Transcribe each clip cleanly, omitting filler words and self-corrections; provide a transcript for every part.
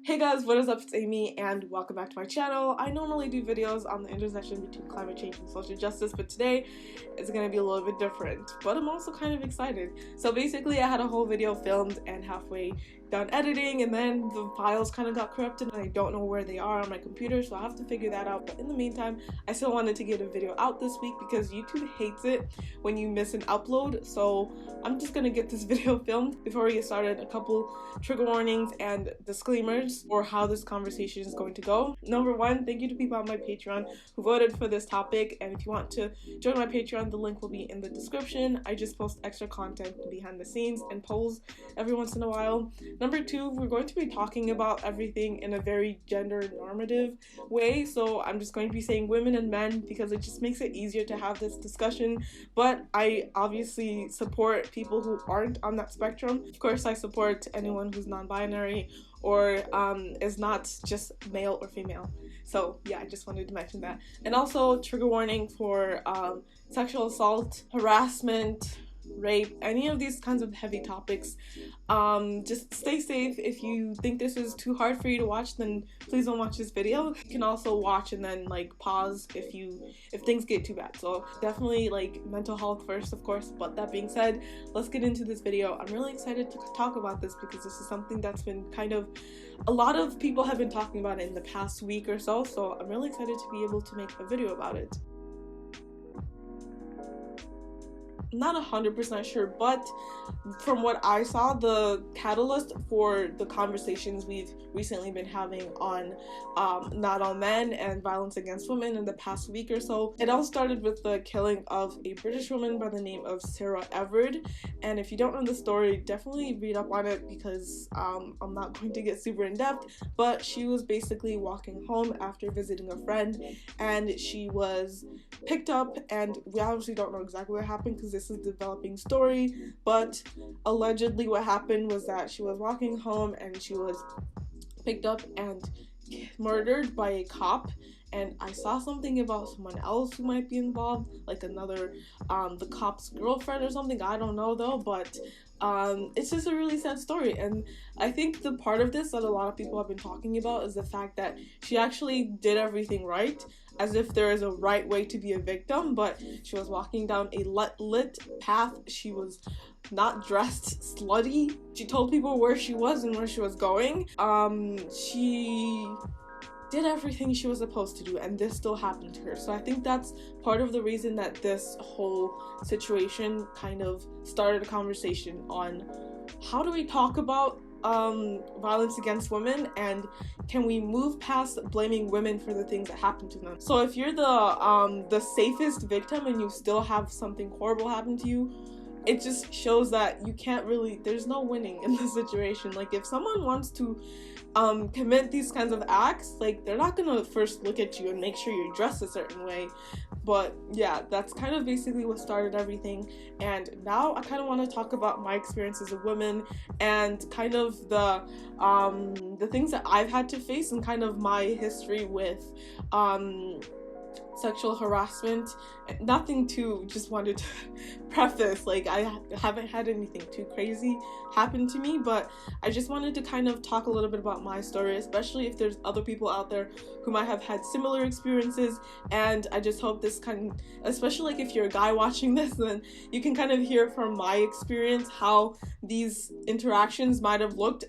Hey guys, what is up? It's Amy and welcome back to my channel. I normally do videos on the intersection between climate change and social justice, but today it's gonna be a little bit different. But I'm also kind of excited. So basically I had a whole video filmed and halfway done editing, and then the files kind of got corrupted and I don't know where they are on my computer, so I have to figure that out. But in the meantime, I still wanted to get a video out this week because YouTube hates it when you miss an upload. So I'm just gonna get this video filmed. Before we get started, a couple trigger warnings and disclaimers for how this conversation is going to go. Number one, thank you to people on my Patreon who voted for this topic, and if you want to join my Patreon, the link will be in the description. I just post extra content behind the scenes and polls every once in a while. Number two, we're going to be talking about everything in a very gender normative way, so I'm just going to be saying women and men because it just makes it easier to have this discussion, but I obviously support people who aren't on that spectrum. Of course, I support anyone who's non-binary or is not just male or female. So yeah, I just wanted to mention that. And also trigger warning for sexual assault, harassment, rape, any of these kinds of heavy topics. Just stay safe. If you think this is too hard for you to watch, then please don't watch this video. You can also watch and then like pause if things get too bad. So definitely like mental health first, of course. But that being said, let's get into this video. I'm really excited to talk about this because this is something that's been kind of, a lot of people have been talking about it in the past week or so, so I'm really excited to be able to make a video about it. Not 100% sure, but from what I saw, the catalyst for the conversations we've recently been having on Not All Men and violence against women in the past week or so, it all started with the killing of a British woman by the name of Sarah Everard. And if you don't know the story, definitely read up on it because I'm not going to get super in depth, but she was basically walking home after visiting a friend and she was picked up, and we obviously don't know exactly what happened because this is a developing story, but allegedly what happened was that she was walking home and she was picked up and murdered by a cop. And I saw something about someone else who might be involved, like another the cop's girlfriend or something. I don't know though, but it's just a really sad story. And I think the part of this that a lot of people have been talking about is the fact that she actually did everything right, as if there is a right way to be a victim, but she was walking down a lit path. She was not dressed slutty. She told people where she was and where she was going. She did everything she was supposed to do, and this still happened to her. So I think that's part of the reason that this whole situation kind of started a conversation on how do we talk about violence against women, and can we move past blaming women for the things that happen to them. So if you're the safest victim and you still have something horrible happen to you, it just shows that you can't really, there's no winning in this situation. Like if someone wants to commit these kinds of acts, like they're not gonna first look at you and make sure you're dressed a certain way. But yeah, that's kind of basically what started everything. And now I kind of want to talk about my experience as a woman and kind of the things that I've had to face and kind of my history with sexual harassment. Nothing too, just wanted to preface, like I haven't had anything too crazy happen to me, but I just wanted to kind of talk a little bit about my story, especially if there's other people out there who might have had similar experiences. And I just hope this especially like if you're a guy watching this, then you can kind of hear from my experience how these interactions might have looked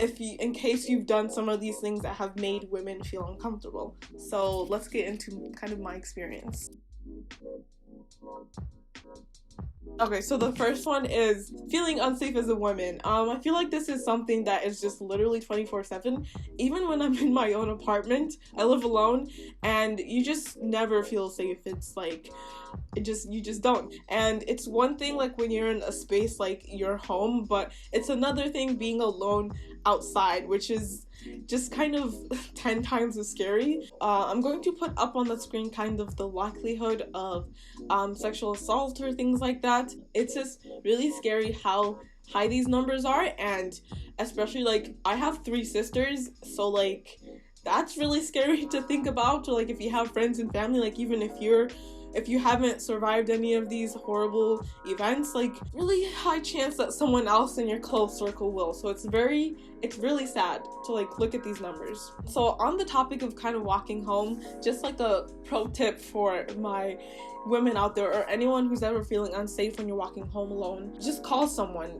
in case you've done some of these things that have made women feel uncomfortable. So let's get into kind of my experience. Okay, so the first one is feeling unsafe as a woman. I feel like this is something that is just literally 24/7. Even when I'm in my own apartment, I live alone, and you just never feel safe. It's like, you just don't. And it's one thing like when you're in a space like your home, but it's another thing being alone outside, which is just kind of 10 times as scary. I'm going to put up on the screen kind of the likelihood of sexual assault or things like that. It's just really scary how high these numbers are, and especially like I have 3 sisters, so like that's really scary to think about. Or like if you have friends and family, like even if you haven't survived any of these horrible events, like really high chance that someone else in your close circle will. So it's very it's really sad to like look at these numbers. So on the topic of kind of walking home, just like a pro tip for my women out there or anyone who's ever feeling unsafe when you're walking home alone, just call someone.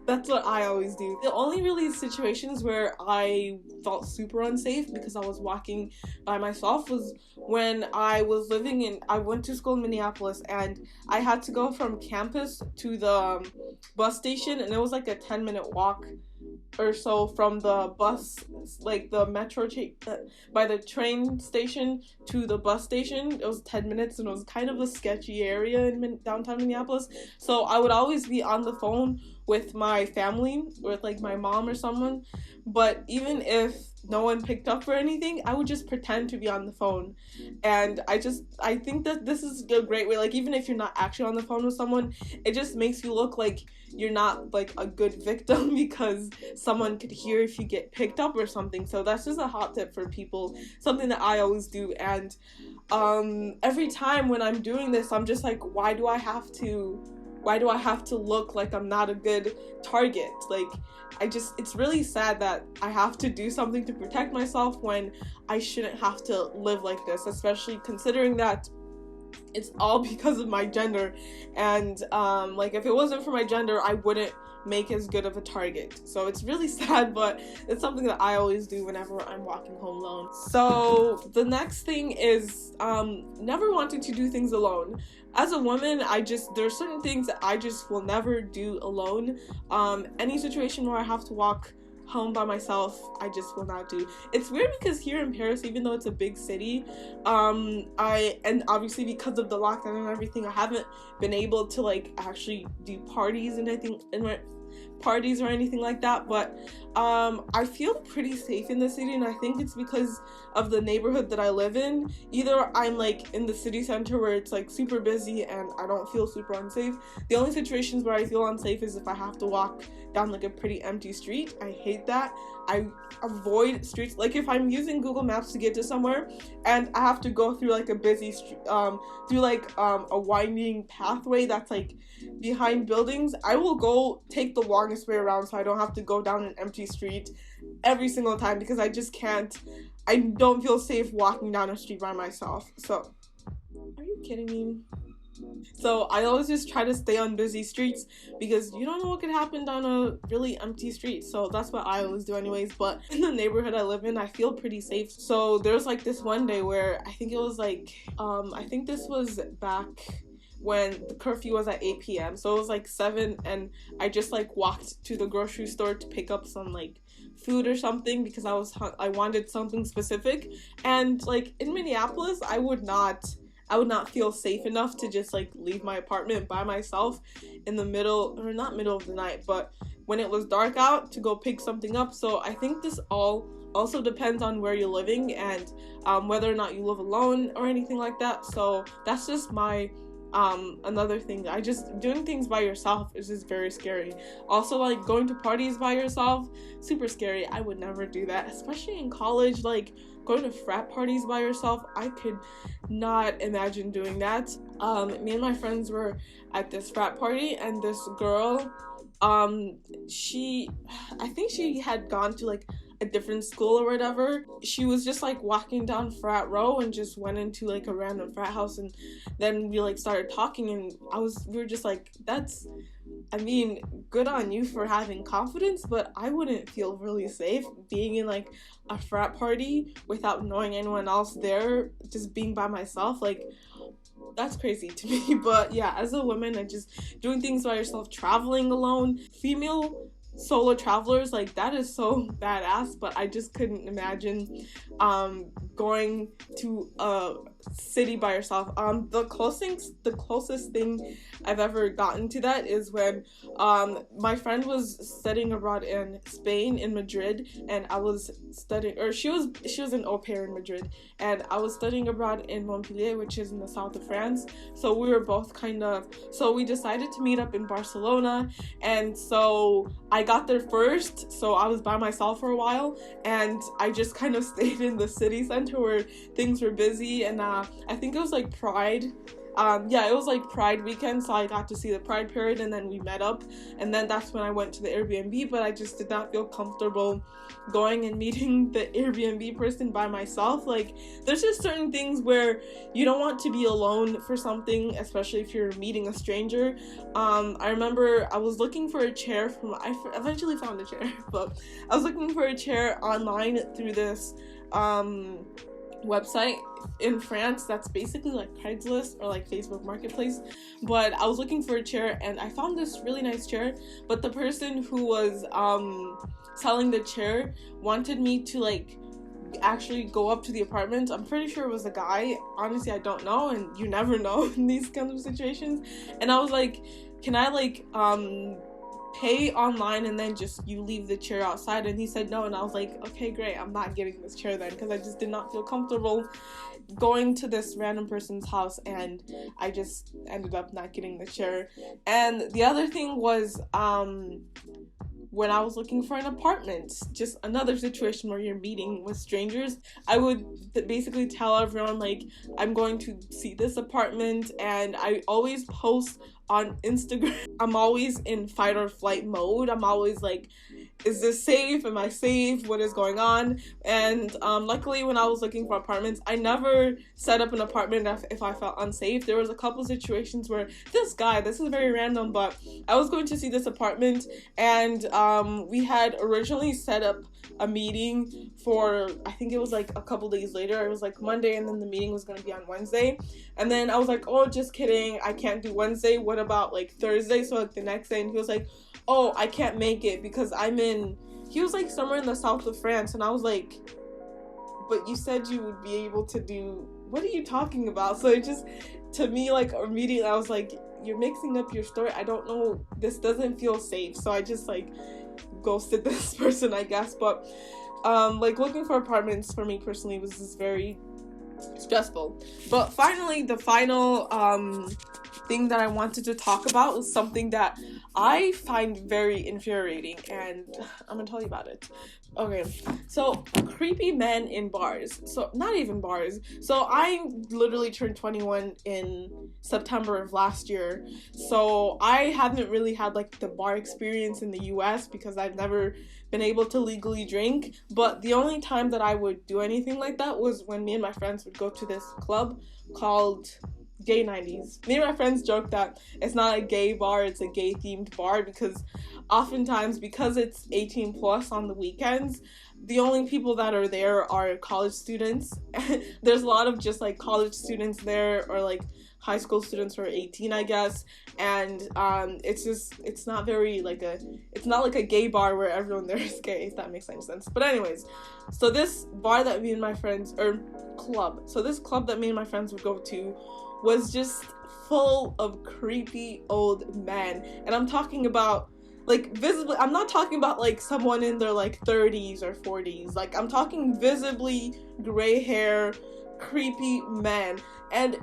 That's what I always do. The only really situations where I felt super unsafe because I was walking by myself was when I went to school in Minneapolis, and I had to go from campus to the bus station, and it was like a 10-minute walk or so from the bus, like the metro by the train station to the bus station. It was 10 minutes, and it was kind of a sketchy area in downtown Minneapolis. So I would always be on the phone with my family, with like my mom or someone. But even if no one picked up or anything, I would just pretend to be on the phone. And I think that this is a great way, like even if you're not actually on the phone with someone, it just makes you look like you're not like a good victim because someone could hear if you get picked up or something. So that's just a hot tip for people, something that I always do. And every time when I'm doing this, I'm just like, why do I have to look like I'm not a good target? Like, it's really sad that I have to do something to protect myself when I shouldn't have to live like this, especially considering that it's all because of my gender. And like if it wasn't for my gender, I wouldn't make as good of a target. So it's really sad, but it's something that I always do whenever I'm walking home alone. So the next thing is never wanting to do things alone. As a woman, there's certain things that I just will never do alone. Any situation where I have to walk home by myself, I just will not do. It's weird because here in Paris, even though it's a big city, and obviously because of the lockdown and everything, I haven't been able to like actually do parties and parties or anything like that, but I feel pretty safe in the city, and I think it's because of the neighborhood that I live in. Either I'm like in the city center where it's like super busy and I don't feel super unsafe. The only situations where I feel unsafe is if I have to walk down like a pretty empty street. I hate that. I avoid streets. Like if I'm using Google Maps to get to somewhere and I have to go through like a busy street, through like a winding pathway that's like behind buildings, I will go take the longest way around so I don't have to go down an empty street every single time, because I just can't. I don't feel safe walking down a street by myself. So, are you kidding me? So I always just try to stay on busy streets because you don't know what could happen down a really empty street. So that's what I always do anyways. But in the neighborhood I live in, I feel pretty safe. So there's like this one day where I think it was like, I think this was back when the curfew was at 8 p.m. So it was like 7, and I just like walked to the grocery store to pick up some like food or something because I wanted something specific. And like in Minneapolis, I would not feel safe enough to just like leave my apartment by myself in the middle, or not middle of the night, but when it was dark out, to go pick something up. So I think this all also depends on where you're living and whether or not you live alone or anything like that. So that's just my another thing. Doing things by yourself is just very scary. Also, like going to parties by yourself, super scary. I would never do that, especially in college. Like going to frat parties by yourself, I could not imagine doing that. Me and my friends were at this frat party, and this girl, I think she had gone to like a different school or whatever. She was just like walking down frat row and just went into like a random frat house, and then we like started talking, and we were just like, good on you for having confidence, but I wouldn't feel really safe being in like a frat party without knowing anyone else there, just being by myself. Like, that's crazy to me. But yeah, as a woman, and just doing things by yourself, traveling alone, female solo travelers, like that is so badass, but I just couldn't imagine going to a city by yourself. The closest thing I've ever gotten to that is when my friend was studying abroad in Spain, in Madrid, and I was studying, or she was an au pair in Madrid, and I was studying abroad in Montpellier, which is in the south of France. So we were both so we decided to meet up in Barcelona, and so I got there first, so I was by myself for a while, and I just kind of stayed in the city center where things were busy, and I think it was like Pride yeah, it was like Pride weekend, so I got to see the Pride parade, and then we met up, and then that's when I went to the Airbnb, but I just did not feel comfortable going and meeting the Airbnb person by myself. Like, there's just certain things where you don't want to be alone for something, especially if you're meeting a stranger. I remember I was looking for a chair I eventually found a chair, but I was looking for a chair online through this website in France that's basically like Craigslist or like Facebook Marketplace. But I was looking for a chair and I found this really nice chair, but the person who was selling the chair wanted me to like actually go up to the apartment. I'm pretty sure it was a guy. Honestly, I don't know, and you never know in these kinds of situations. And I was like, can I like pay online and then just you leave the chair outside? And he said no, and I was like, okay, great, I'm not getting this chair then, because I just did not feel comfortable going to this random person's house, and I just ended up not getting the chair. And the other thing was when I was looking for an apartment, just another situation where you're meeting with strangers, I would basically tell everyone, like, I'm going to see this apartment, and I always post on Instagram. I'm always in fight or flight mode. I'm always like, is this safe? Am I safe? What is going on? And luckily, when I was looking for apartments, I never set up an apartment if I felt unsafe. There was a couple situations where this is very random, but I was going to see this apartment, and we had originally set up a meeting for, I think it was like a couple days later. It was like Monday, and then the meeting was going to be on Wednesday. And then I was like, oh, just kidding, I can't do Wednesday. What about like Thursday? So like the next day, and he was like, oh, I can't make it because he was like somewhere in the south of France, and I was like, but you said you would be able to do, what are you talking about? So it just, to me, like, immediately I was like, you're mixing up your story. I don't know, this doesn't feel safe. So I just like ghosted this person, I guess. But like, looking for apartments for me personally was just very stressful. But finally, the final thing that I wanted to talk about was something that I find very infuriating, and I'm gonna tell you about it. Okay, so creepy men in bars. So not even bars. So I literally turned 21 in September of last year. So I haven't really had like the bar experience in the US because I've never been able to legally drink. But the only time that I would do anything like that was when me and my friends would go to this club called Gay 90s. Me and my friends joke that it's not a gay bar, it's a gay themed bar, because oftentimes, because it's 18 plus on the weekends, the only people that are there are college students. There's a lot of just like college students there, or like high school students who are 18, I guess. And it's not very like it's not like a gay bar where everyone there is gay, if that makes any sense. But anyways, so this bar that me and my friends, or club, so this club that me and my friends would go to was just full of creepy old men. And I'm talking about like visibly, I'm not talking about like someone in their like 30s or 40s. Like, I'm talking visibly gray hair, creepy men. And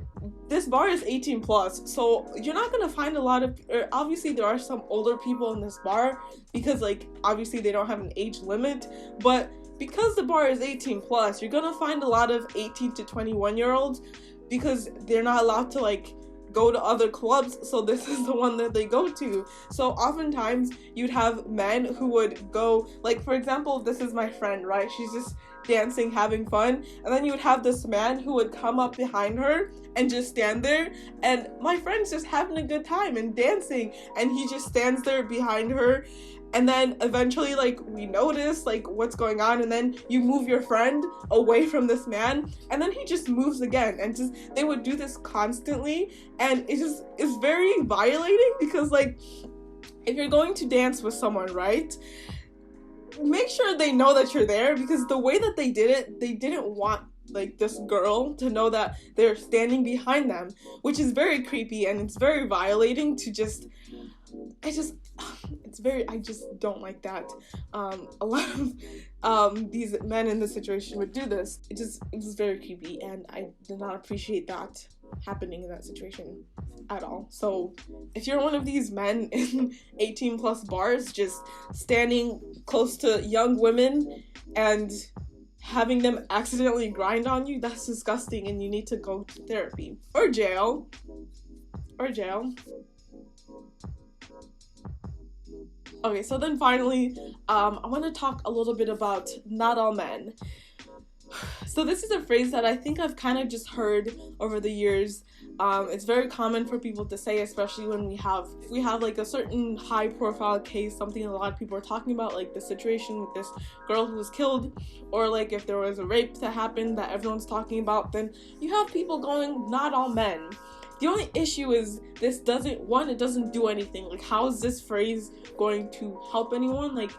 this bar is 18 plus, so you're not gonna find a lot of, obviously there are some older people in this bar because like obviously they don't have an age limit, but because the bar is 18 plus, you're gonna find a lot of 18 to 21 year olds because they're not allowed to like go to other clubs, so this is the one that they go to. So oftentimes you'd have men who would go, like, for example, this is my friend, right? She's just dancing, having fun, and then you would have this man who would come up behind her and just stand there, and my friend's just having a good time and dancing, and he just stands there behind her. And then eventually, like, we notice, like, what's going on, and then you move your friend away from this man, and then he just moves again, and just, they would do this constantly, and it's very violating, because, like, if you're going to dance with someone, right, make sure they know that you're there, because the way that they did it, they didn't want, like, this girl to know that they're standing behind them, which is very creepy, and it's very violating to just, I just don't like that. A lot of these men in this situation would do this. It was very creepy, and I did not appreciate that happening in that situation at all. So if you're one of these men in 18 plus bars just standing close to young women and having them accidentally grind on you, that's disgusting, and you need to go to therapy or jail. Okay, so then finally, I want to talk a little bit about not all men. So this is a phrase that I think I've kind of just heard over the years. It's very common for people to say, especially when we have like a certain high profile case, something a lot of people are talking about, like the situation with this girl who was killed, or like if there was a rape that happened that everyone's talking about, then you have people going, not all men. The only issue is this it doesn't do anything. Like, how is this phrase going to help anyone? Like,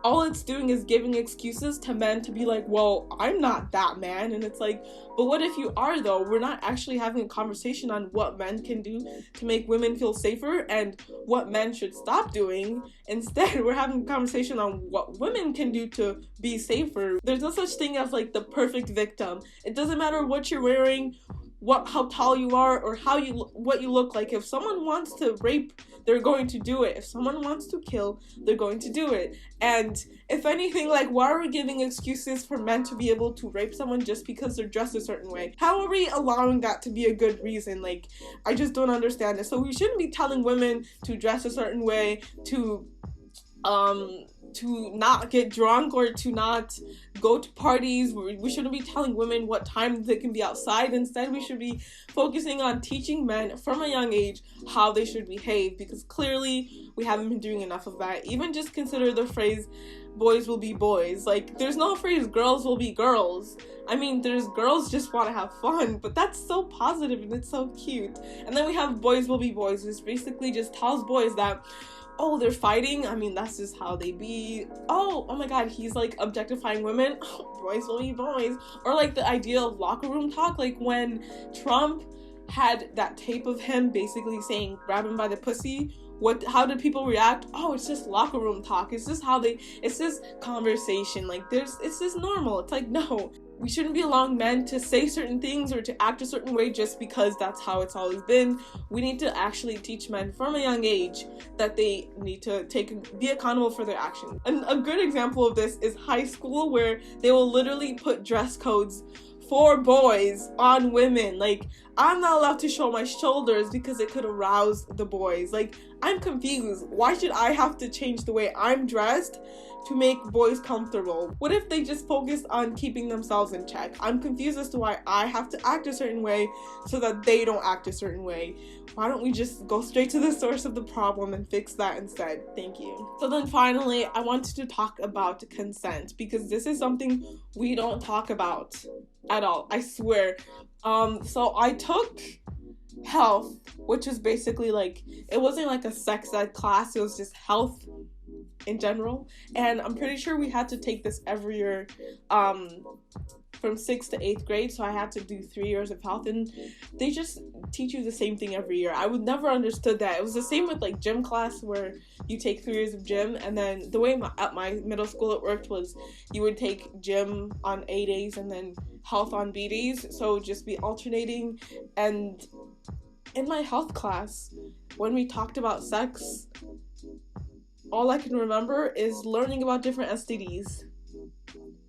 all it's doing is giving excuses to men to be like, well, I'm not that man. And it's like, but what if you are, though? We're not actually having a conversation on what men can do to make women feel safer and what men should stop doing. Instead, we're having a conversation on what women can do to be safer. There's no such thing as like the perfect victim. It doesn't matter what you're wearing, how tall you are, or what you look like. If someone wants to rape, they're going to do it. If someone wants to kill, they're going to do it. And if anything, like, why are we giving excuses for men to be able to rape someone just because they're dressed a certain way? How are we allowing that to be a good reason? Like, I just don't understand it. So we shouldn't be telling women to dress a certain way, to not get drunk, or to not go to parties. We shouldn't be telling women what time they can be outside. Instead, we should be focusing on teaching men from a young age how they should behave, because clearly we haven't been doing enough of that. Even just consider the phrase, boys will be boys. Like, there's no phrase, girls will be girls. I mean, there's girls just want to have fun, but that's so positive and it's so cute. And then we have boys will be boys, which basically just tells boys that, oh, they're fighting, I mean, that's just how they be. Oh my god, he's like objectifying women. Oh, boys will be boys. Or like the idea of locker room talk, like when Trump had that tape of him basically saying, grab him by the pussy. How did people react? Oh, it's just locker room talk. It's just conversation. Like, it's just normal. It's like, no. We shouldn't be allowing men to say certain things or to act a certain way just because that's how it's always been. We need to actually teach men from a young age that they need to be accountable for their actions. And a good example of this is high school, where they will literally put dress codes for boys on women. Like, I'm not allowed to show my shoulders because it could arouse the boys. Like, I'm confused. Why should I have to change the way I'm dressed to make boys comfortable? What if they just focus on keeping themselves in check? I'm confused as to why I have to act a certain way so that they don't act a certain way. Why don't we just go straight to the source of the problem and fix that instead? Thank you. So then finally, I wanted to talk about consent, because this is something we don't talk about at all, I swear. So I took health, which is basically like, it wasn't like a sex ed class, it was just health in general, and I'm pretty sure we had to take this every year from 6th to 8th grade, so I had to do 3 years of health, and they just teach you the same thing every year. I would never understood that. It was the same with like gym class, where you take 3 years of gym, and then the way at my middle school it worked was you would take gym on A days and then health on B days, so it would just be alternating. And in my health class, when we talked about sex, all I can remember is learning about different STDs.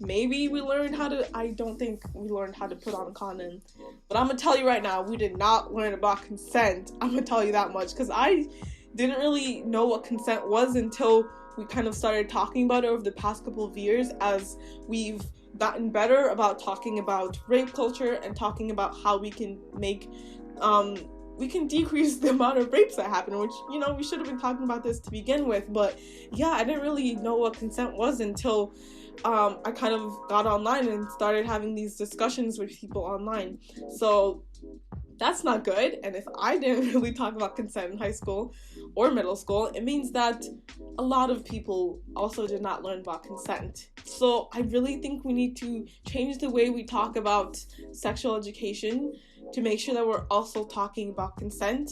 Maybe we learned I don't think we learned how to put on a condom. But I'm gonna tell you right now, we did not learn about consent. I'm gonna tell you that much, because I didn't really know what consent was until we kind of started talking about it over the past couple of years, as we've gotten better about talking about rape culture and talking about how we can decrease the amount of rapes that happen, which, we should have been talking about this to begin with. But yeah, I didn't really know what consent was until I kind of got online and started having these discussions with people online. So that's not good. And if I didn't really talk about consent in high school or middle school, it means that a lot of people also did not learn about consent. So I really think we need to change the way we talk about sexual education to make sure that we're also talking about consent,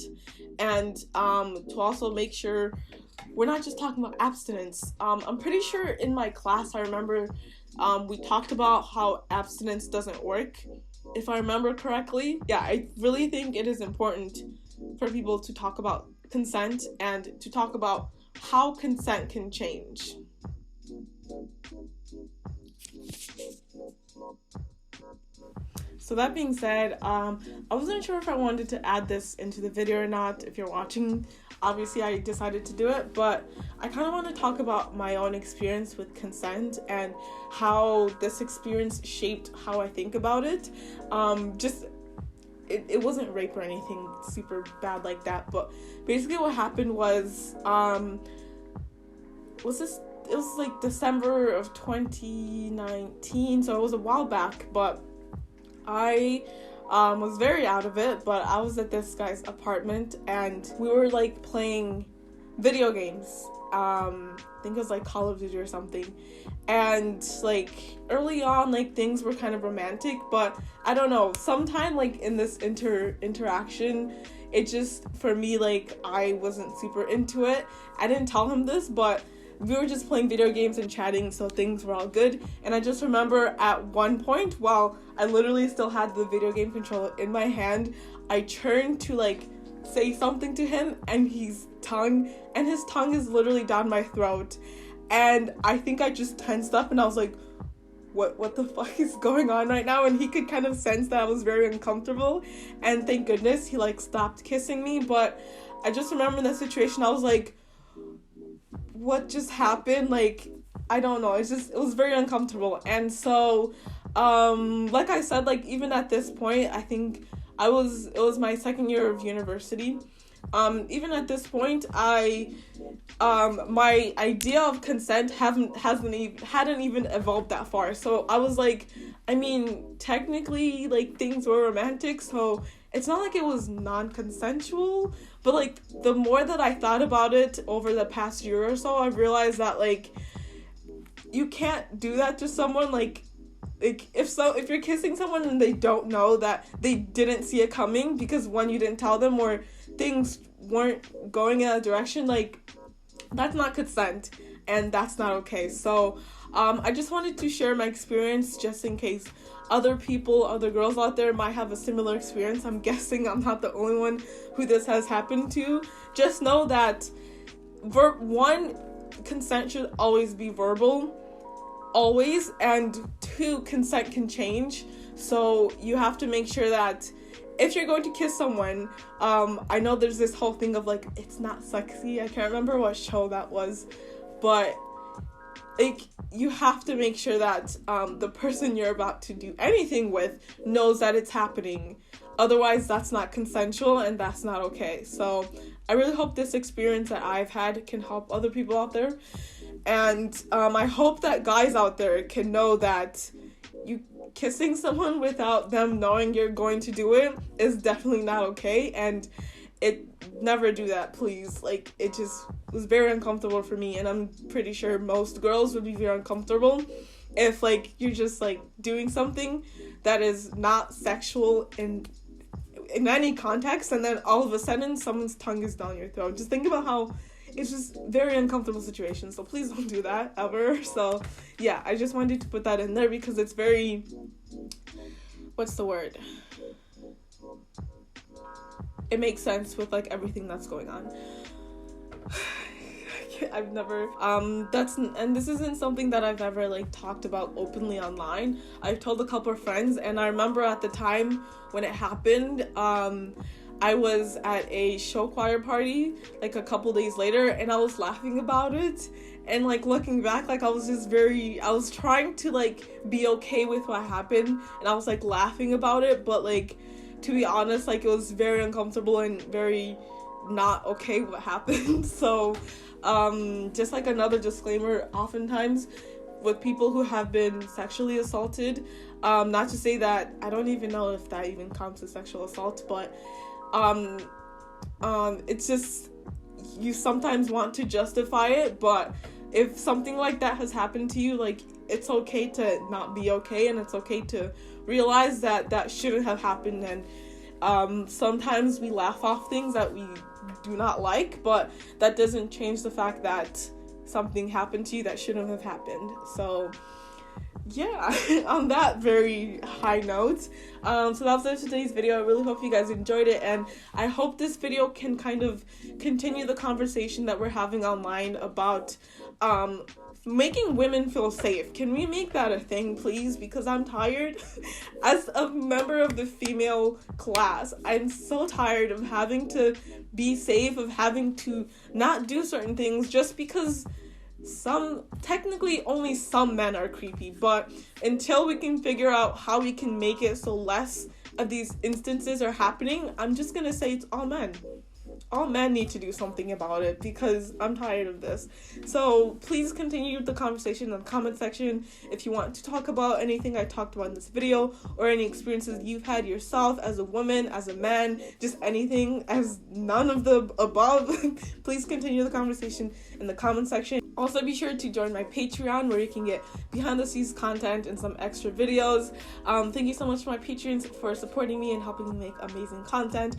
and to also make sure we're not just talking about abstinence. I'm pretty sure in my class, I remember we talked about how abstinence doesn't work, if I remember correctly. Yeah, I really think it is important for people to talk about consent and to talk about how consent can change. So that being said, I wasn't sure if I wanted to add this into the video or not. If you're watching, obviously I decided to do it, but I kind of want to talk about my own experience with consent and how this experience shaped how I think about it. It wasn't rape or anything super bad like that, but basically what happened was, it was like December of 2019, so it was a while back, but I was very out of it, but I was at this guy's apartment and we were like playing video games. I think it was like Call of Duty or something. And like early on, like things were kind of romantic, but I don't know, sometime like in this interaction, it just, for me, like I wasn't super into it. I didn't tell him this, but we were just playing video games and chatting, so things were all good. And I just remember at one point, while I literally still had the video game controller in my hand, I turned to like say something to him, and his tongue is literally down my throat. And I think I just tensed up and I was like, what the fuck is going on right now? And he could kind of sense that I was very uncomfortable, and thank goodness he like stopped kissing me. But I just remember in that situation, I was like, what just happened? Like, I don't know, it was very uncomfortable. And so like I said, like even at this point, I think it was my second year of university. Even at this point, my idea of consent hadn't even evolved that far. So I was like, I mean, technically, like things were romantic, so it's not like it was non-consensual, but like the more that I thought about it over the past year or so, I realized that like you can't do that to someone. Like if you're kissing someone and they don't know, that they didn't see it coming because one, you didn't tell them, or things weren't going in that direction, like that's not consent, and that's not okay. So I just wanted to share my experience just in case other girls out there might have a similar experience. I'm guessing I'm not the only one who this has happened to. Just know that one, consent should always be verbal, always, and two, consent can change. So you have to make sure that if you're going to kiss someone, I know there's this whole thing of like, it's not sexy. I can't remember what show that was, but like you have to make sure that the person you're about to do anything with knows that it's happening. Otherwise, that's not consensual and that's not okay. So I really hope this experience that I've had can help other people out there. And I hope that guys out there can know that you kissing someone without them knowing you're going to do it is definitely not okay. And never do that, please. Like, it just was very uncomfortable for me, and I'm pretty sure most girls would be very uncomfortable if like you're just like doing something that is not sexual in any context, and then all of a sudden someone's tongue is down your throat. Just think about how it's just very uncomfortable situation. So please don't do that ever. So yeah, I just wanted to put that in there because it's very, what's the word? It makes sense with like everything that's going on. I've never and this isn't something that I've ever like talked about openly online. I've told a couple of friends, and I remember at the time when it happened, I was at a show choir party like a couple days later, and I was laughing about it, and like looking back, like I was trying to like be okay with what happened, and I was like laughing about it, but like to be honest, like it was very uncomfortable and very not okay what happened. So just like another disclaimer, oftentimes with people who have been sexually assaulted, not to say that I don't even know if that even counts as sexual assault, but it's just, you sometimes want to justify it, but if something like that has happened to you, like it's okay to not be okay, and it's okay to realize that that shouldn't have happened. And sometimes we laugh off things that we do not like, but that doesn't change the fact that something happened to you that shouldn't have happened. So yeah, on that very high note, so that was it for today's video. I really hope you guys enjoyed it, and I hope this video can kind of continue the conversation that we're having online about making women feel safe. Can we make that a thing, please? Because I'm tired. As a member of the female class, I'm so tired of having to be safe, of having to not do certain things just because technically only some men are creepy. But until we can figure out how we can make it so less of these instances are happening, I'm just gonna say it's all men. All men need to do something about it because I'm tired of this. So please continue the conversation in the comment section if you want to talk about anything I talked about in this video, or any experiences you've had yourself as a woman, as a man, just anything, as none of the above. Please continue the conversation in the comment section. Also, be sure to join my Patreon, where you can get behind the scenes content and some extra videos. Thank you so much to my patrons for supporting me and helping me make amazing content.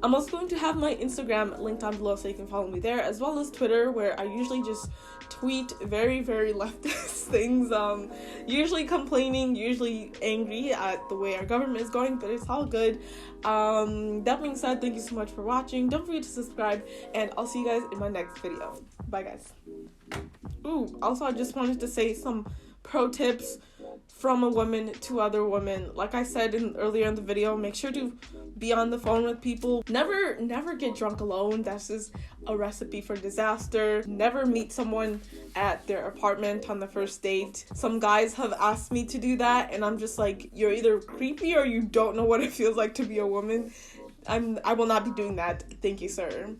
I'm also going to have my Instagram linked down below, so you can follow me there, as well as Twitter, where I usually just tweet very, very leftist things, usually complaining, usually angry at the way our government is going, but it's all good. That being said, thank you so much for watching. Don't forget to subscribe, and I'll see you guys in my next video. Bye, guys. Ooh, also, I just wanted to say some pro tips from a woman to other women. Like I said earlier in the video, make sure to be on the phone with people. Never get drunk alone. That's just a recipe for disaster. Never meet someone at their apartment on the first date. Some guys have asked me to do that, and I'm just like, you're either creepy or you don't know what it feels like to be a woman. I will not be doing that. Thank you, sir.